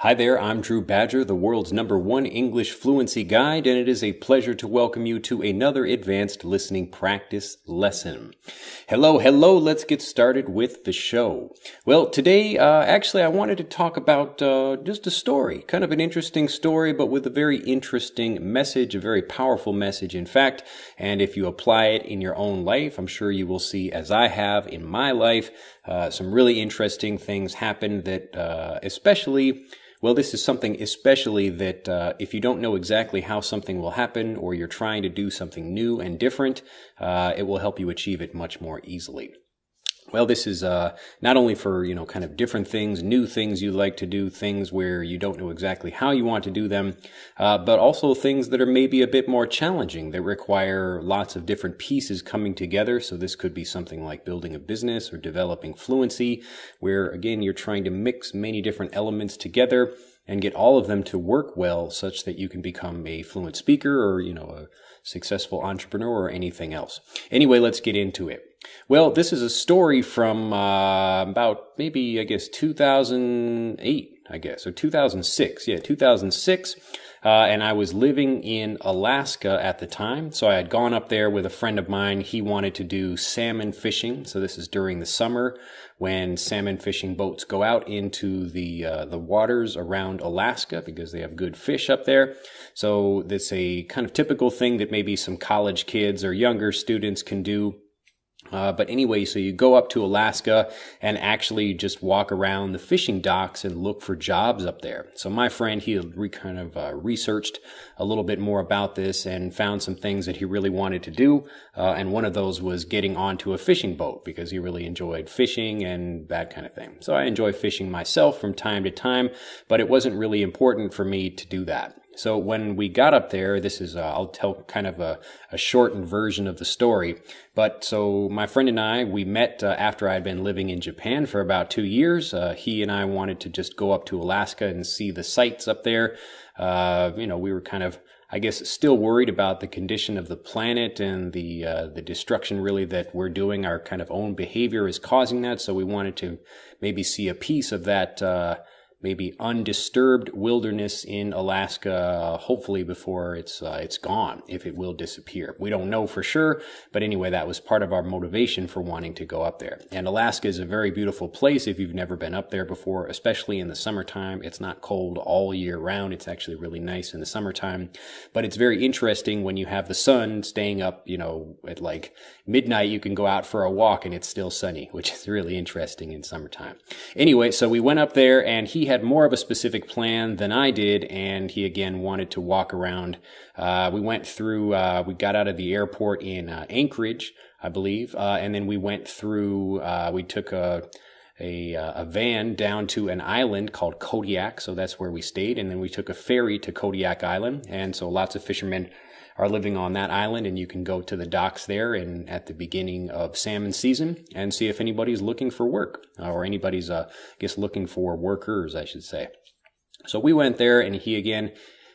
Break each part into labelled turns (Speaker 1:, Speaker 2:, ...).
Speaker 1: Hi there, I'm Drew Badger, the world's #1 English fluency guide, and it is a pleasure to welcome you to another advanced listening practice lesson. Hello, let's get started with the show. Well, today, I wanted to talk about just a story, kind of an interesting story, but with a very interesting message, a very powerful message, in fact, and if you apply it in your own life, I'm sure you will see, as I have in my life, some really interesting things happen that this is something especially that if you don't know exactly how something will happen or you're trying to do something new and different, it will help you achieve it much more easily. Well, this is not only for, kind of different things, new things you like to do, things where you don't know exactly how you want to do them, but also things that are maybe a bit more challenging, that require lots of different pieces coming together. So this could be something like building a business or developing fluency, where, again, you're trying to mix many different elements together and get all of them to work well such that you can become a fluent speaker or, a successful entrepreneur or anything else. Anyway, let's get into it. Well, this is a story from about maybe, 2008, or 2006. Yeah, 2006. And I was living in Alaska at the time. So I had gone up there with a friend of mine. He wanted to do salmon fishing. So this is during the summer when salmon fishing boats go out into the waters around Alaska because they have good fish up there. So that's a kind of typical thing that maybe some college kids or younger students can do. But anyway, so you go up to Alaska and actually just walk around the fishing docks and look for jobs up there. So my friend, he had researched a little bit more about this and found some things that he really wanted to do. And one of those was getting onto a fishing boat because he really enjoyed fishing and that kind of thing. So I enjoy fishing myself from time to time, but it wasn't really important for me to do that. So when we got up there, this is, I'll tell kind of a shortened version of the story. But so my friend and I, we met after I'd been living in Japan for about 2 years. He and I wanted to just go up to Alaska and see the sights up there. We were kind of, still worried about the condition of the planet and the destruction really that we're doing. Our kind of own behavior is causing that. So we wanted to maybe see a piece of that, maybe undisturbed wilderness in Alaska, hopefully before it's gone, if it will disappear. We don't know for sure, but anyway, that was part of our motivation for wanting to go up there. And Alaska is a very beautiful place if you've never been up there before, especially in the summertime. It's not cold all year round. It's actually really nice in the summertime, but it's very interesting when you have the sun staying up, at like midnight, you can go out for a walk and it's still sunny, which is really interesting in summertime. Anyway, so we went up there and he had more of a specific plan than I did, and he again wanted to walk around. We went through, we got out of the airport in Anchorage, I believe, and then we went through, we took a van down to an island called Kodiak, so that's where we stayed, and then we took a ferry to Kodiak Island, and so lots of fishermen are living on that island, and you can go to the docks there and at the beginning of salmon season and see if anybody's looking for work or anybody's, looking for workers, I should say. So we went there, and he again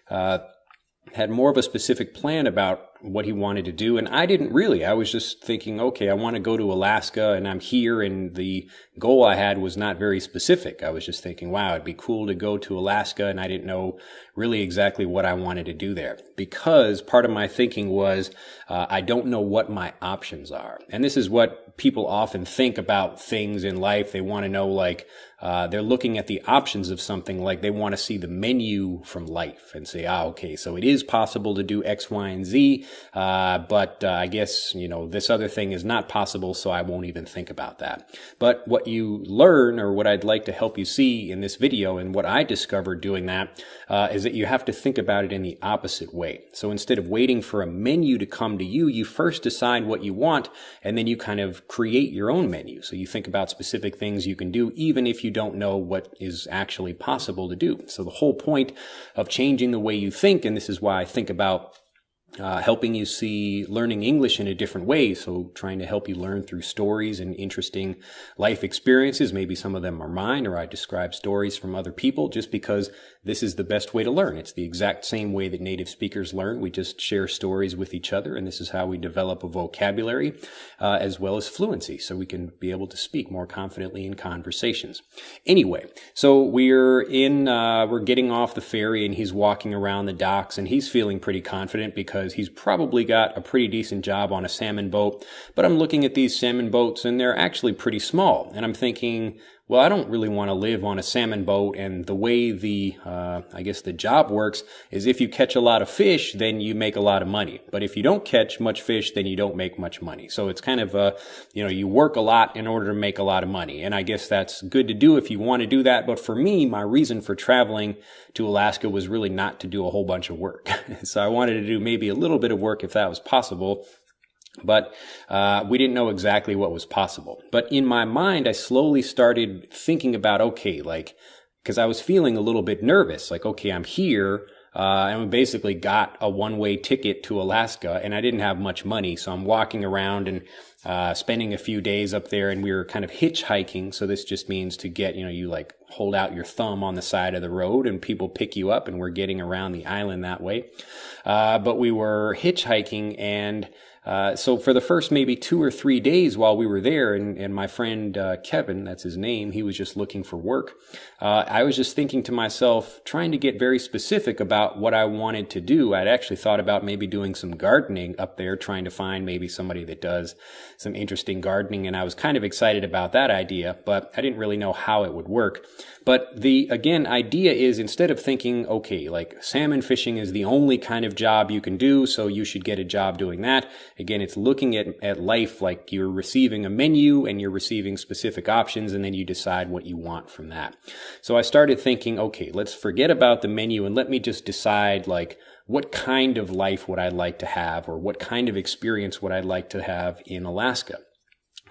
Speaker 1: had more of a specific plan about what he wanted to do. And I didn't really. I was just thinking, okay, I want to go to Alaska and I'm here. And the goal I had was not very specific. I was just thinking, wow, it'd be cool to go to Alaska. And I didn't know really exactly what I wanted to do there because part of my thinking was I don't know what my options are. And this is what people often think about things in life. They want to know, like, they're looking at the options of something, like they want to see the menu from life and say, okay, so it is possible to do X, Y, and Z, but I guess, this other thing is not possible, so I won't even think about that. But what you learn, or what I'd like to help you see in this video, and what I discovered doing that, is that you have to think about it in the opposite way. So instead of waiting for a menu to come to you, you first decide what you want, and then you kind of create your own menu. So you think about specific things you can do, even if you don't know what is actually possible to do. So the whole point of changing the way you think, and this is why I think about helping you see learning English in a different way. So trying to help you learn through stories and interesting life experiences. Maybe some of them are mine, or I describe stories from other people, just because this is the best way to learn. It's the exact same way that native speakers learn. We just share stories with each other, and this is how we develop a vocabulary as well as fluency, so we can be able to speak more confidently in conversations. Anyway, so we're getting off the ferry, and he's walking around the docks, and he's feeling pretty confident because he's probably got a pretty decent job on a salmon boat. But I'm looking at these salmon boats, and they're actually pretty small, and I'm thinking, well, I don't really want to live on a salmon boat. And the way the job works is if you catch a lot of fish, then you make a lot of money. But if you don't catch much fish, then you don't make much money. So it's kind of you work a lot in order to make a lot of money. And I guess that's good to do if you want to do that. But for me, my reason for traveling to Alaska was really not to do a whole bunch of work. So I wanted to do maybe a little bit of work if that was possible. But we didn't know exactly what was possible. But in my mind, I slowly started thinking about, okay, because I was feeling a little bit nervous, okay, I'm here, and we basically got a one-way ticket to Alaska, and I didn't have much money, so I'm walking around and spending a few days up there, and we were kind of hitchhiking. So this just means to get, you hold out your thumb on the side of the road, and people pick you up, and we're getting around the island that way. But we were hitchhiking, and so for the first maybe 2 or 3 days while we were there, and my friend Kevin, that's his name, he was just looking for work. I was just thinking to myself, trying to get very specific about what I wanted to do. I'd actually thought about maybe doing some gardening up there, trying to find maybe somebody that does some interesting gardening, and I was kind of excited about that idea, but I didn't really know how it would work. But the idea is, instead of thinking, okay, salmon fishing is the only kind of job you can do, so you should get a job doing that. Again, it's looking at life like you're receiving a menu and you're receiving specific options, and then you decide what you want from that. So I started thinking, okay, let's forget about the menu and let me just decide what kind of life would I like to have, or what kind of experience would I like to have in Alaska.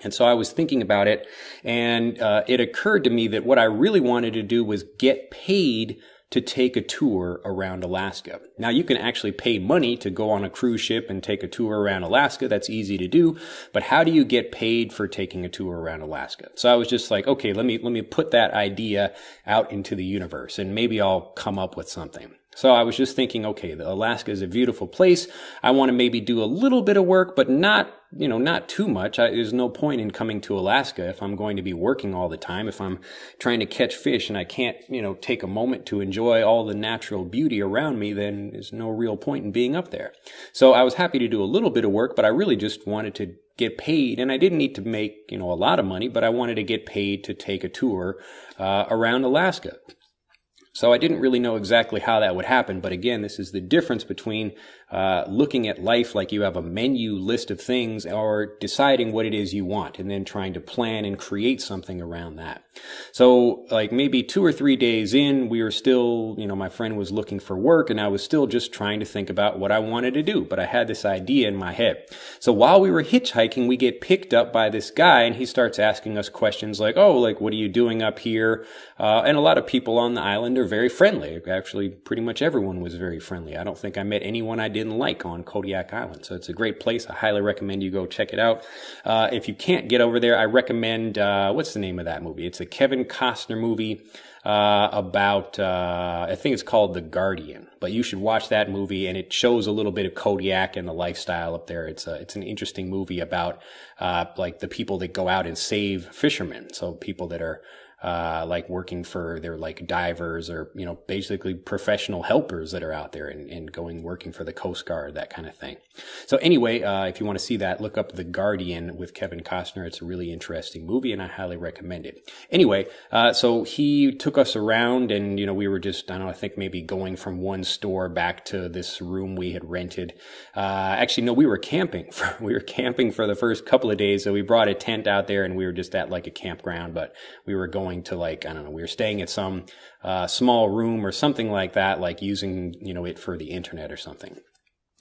Speaker 1: And so I was thinking about it, and it occurred to me that what I really wanted to do was get paid to take a tour around Alaska. Now, you can actually pay money to go on a cruise ship and take a tour around Alaska. That's easy to do. But how do you get paid for taking a tour around Alaska? So I was just like, okay, let me put that idea out into the universe, and maybe I'll come up with something. So I was just thinking, okay, Alaska is a beautiful place. I want to maybe do a little bit of work, but not too much. There's no point in coming to Alaska if I'm going to be working all the time. If I'm trying to catch fish and I can't, take a moment to enjoy all the natural beauty around me, then there's no real point in being up there. So I was happy to do a little bit of work, but I really just wanted to get paid, and I didn't need to make, a lot of money, but I wanted to get paid to take a tour around Alaska. So I didn't really know exactly how that would happen, but again, this is the difference between looking at life like you have a menu list of things, or deciding what it is you want and then trying to plan and create something around that. So maybe 2 or 3 days in, we were still, my friend was looking for work, and I was still just trying to think about what I wanted to do, but I had this idea in my head. So while we were hitchhiking, we get picked up by this guy, and he starts asking us questions like, what are you doing up here? And a lot of people on the island are very friendly. Actually, pretty much everyone was very friendly. I don't think I met anyone I didn't like on Kodiak Island. So it's a great place. I highly recommend you go check it out. If you can't get over there, I recommend, what's the name of that movie? It's a Kevin Costner movie about, I think it's called The Guardian. But you should watch that movie, and it shows a little bit of Kodiak and the lifestyle up there. It's an interesting movie about the people that go out and save fishermen. So people that are working for, they're divers, or, basically professional helpers that are out there and working for the Coast Guard, that kind of thing. So anyway, if you want to see that, look up The Guardian with Kevin Costner. It's a really interesting movie, and I highly recommend it. Anyway, so he took us around, and, we were just, I think maybe going from one store back to this room we had rented. Actually, no, we were camping. We were camping for the first couple of days. So we brought a tent out there, and we were just at a campground, but we were going to we were staying at some small room or something like that, using, it for the internet or something.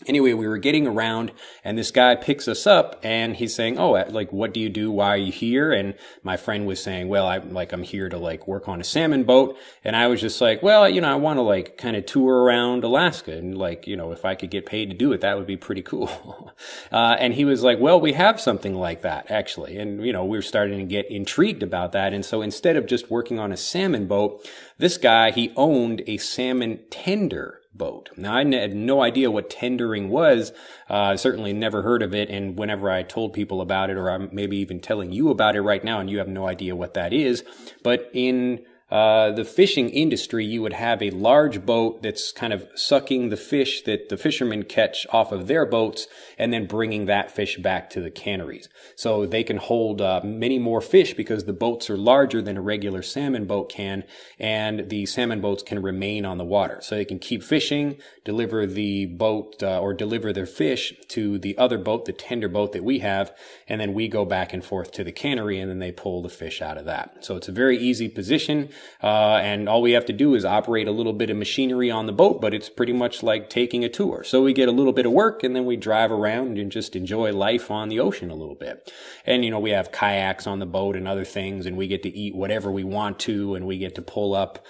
Speaker 1: Anyway, we were getting around and this guy picks us up and he's saying, "Oh, like, what do you do? Why are you here?" And my friend was saying, "Well, I'm here to like work on a salmon boat." And I was just like, "Well, I want to like kind of tour around Alaska and like, if I could get paid to do it, that would be pretty cool." And he was like, "Well, we have something like that actually." And, we were starting to get intrigued about that. And so instead of just working on a salmon boat, this guy, he owned a salmon tender boat. Now, I had no idea what tendering was. Certainly never heard of it. And whenever I told people about it, or I'm maybe even telling you about it right now, and you have no idea what that is, but in the fishing industry, you would have a large boat that's kind of sucking the fish that the fishermen catch off of their boats and then bringing that fish back to the canneries. So they can hold many more fish because the boats are larger than a regular salmon boat can, and the salmon boats can remain on the water. So they can keep fishing, deliver the boat or deliver their fish to the other boat, the tender boat that we have, and then we go back and forth to the cannery and then they pull the fish out of that. So it's a very easy position. And all we have to do is operate a little bit of machinery on the boat, but it's pretty much like taking a tour. So we get a little bit of work and then we drive around and just enjoy life on the ocean a little bit. And, we have kayaks on the boat and other things, and we get to eat whatever we want to, and we get to pull up,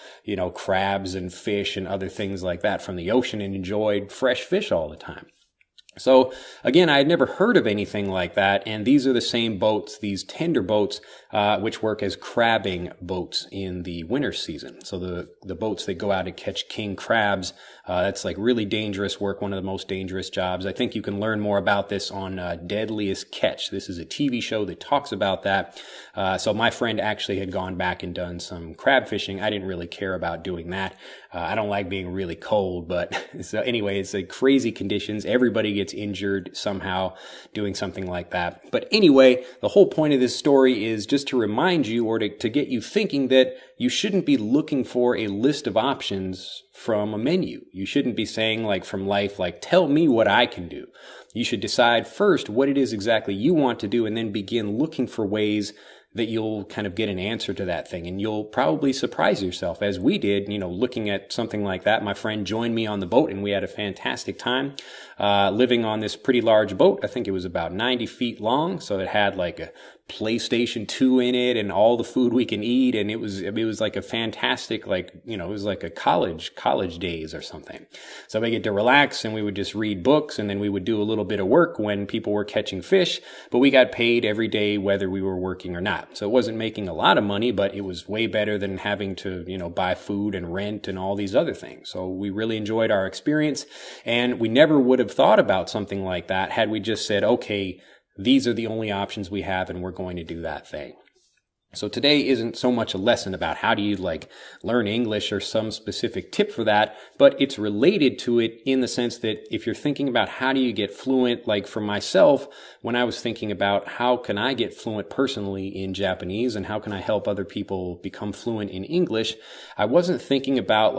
Speaker 1: crabs and fish and other things like that from the ocean and enjoy fresh fish all the time. So again, I had never heard of anything like that, and these are the same boats, these tender boats, which work as crabbing boats in the winter season. So the boats that go out to catch king crabs, that's like really dangerous work, one of the most dangerous jobs. I think you can learn more about this on Deadliest Catch. This is a TV show that talks about that. So my friend actually had gone back and done some crab fishing. I didn't really care about doing that. I don't like being really cold, but so anyway, it's like crazy conditions. Everybody gets injured somehow doing something like that. But anyway, the whole point of this story is just to remind you, or to get you thinking that you shouldn't be looking for a list of options from a menu. You shouldn't be saying like from life, like, tell me what I can do. You should decide first what it is exactly you want to do and then begin looking for ways that you'll kind of get an answer to that thing. And you'll probably surprise yourself, as we did, looking at something like that. My friend joined me on the boat and we had a fantastic time living on this pretty large boat. I think it was about 90 feet long. So it had like a PlayStation 2 in it and all the food we can eat. And it was like a fantastic, it was like a college days or something. So we get to relax and we would just read books, and then we would do a little bit of work when people were catching fish, but we got paid every day whether we were working or not. So it wasn't making a lot of money, but it was way better than having to, buy food and rent and all these other things. So we really enjoyed our experience, and we never would have thought about something like that had we just said, okay, these are the only options we have and we're going to do that thing. So today isn't so much a lesson about how do you learn English or some specific tip for that, but it's related to it in the sense that if you're thinking about how do you get fluent, like for myself, when I was thinking about how can I get fluent personally in Japanese and how can I help other people become fluent in English, I wasn't thinking about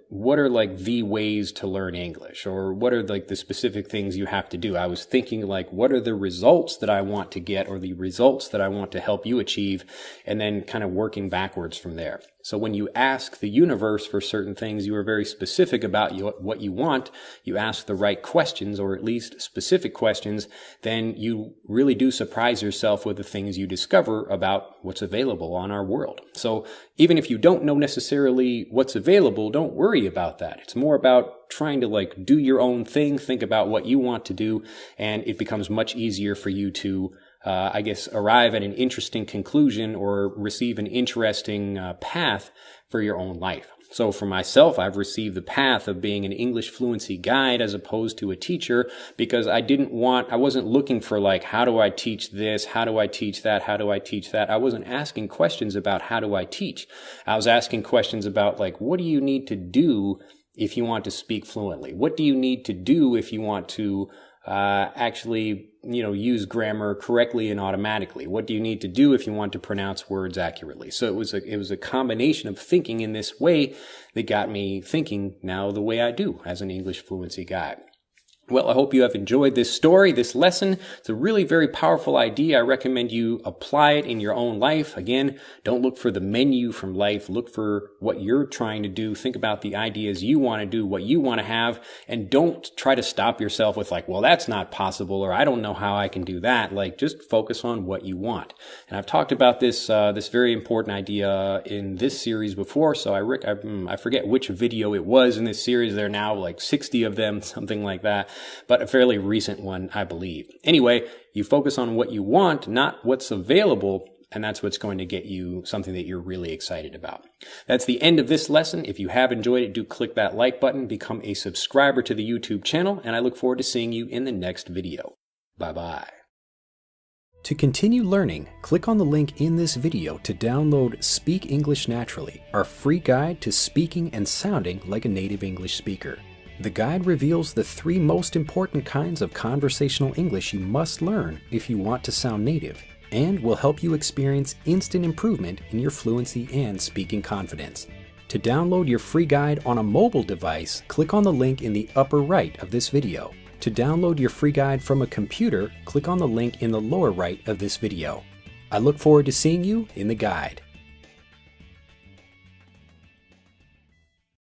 Speaker 1: what are the ways to learn English, or what are the specific things you have to do. I was thinking what are the results that I want to get, or the results that I want to help you achieve, and then kind of working backwards from there. So when you ask the universe for certain things, you are very specific about what you want. You ask the right questions, or at least specific questions, then you really do surprise yourself with the things you discover about what's available on our world. So even if you don't know necessarily what's available, don't worry about that. It's more about trying to do your own thing, think about what you want to do, and it becomes much easier for you to arrive at an interesting conclusion or receive an interesting path for your own life. So for myself, I've received the path of being an English fluency guide as opposed to a teacher, because I wasn't looking for how do I teach this? How do I teach that? How do I teach that? I wasn't asking questions about how do I teach. I was asking questions about what do you need to do if you want to speak fluently? What do you need to do if you want to actually use grammar correctly and automatically? What do you need to do if you want to pronounce words accurately? So it was a combination of thinking in this way that got me thinking now the way I do as an English fluency guide. Well, I hope you have enjoyed this story, this lesson. It's a really very powerful idea. I recommend you apply it in your own life. Again, don't look for the menu from life. Look for what you're trying to do. Think about the ideas you want to do, what you want to have, and don't try to stop yourself with like, well, that's not possible, or I don't know how I can do that. Like, just focus on what you want. And I've talked about this very important idea in this series before, so I forget which video it was in this series. There are now like 60 of them, something like that. But a fairly recent one, I believe. Anyway, you focus on what you want, not what's available, and that's what's going to get you something that you're really excited about. That's the end of this lesson. If you have enjoyed it, do click that like button, become a subscriber to the YouTube channel, and I look forward to seeing you in the next video. Bye-bye. To continue learning, click on the link in this video to download Speak English Naturally, our free guide to speaking and sounding like a native English speaker. The guide reveals the 3 most important kinds of conversational English you must learn if you want to sound native, and will help you experience instant improvement in your fluency and speaking confidence. To download your free guide on a mobile device, click on the link in the upper right of this video. To download your free guide from a computer, click on the link in the lower right of this video. I look forward to seeing you in the guide.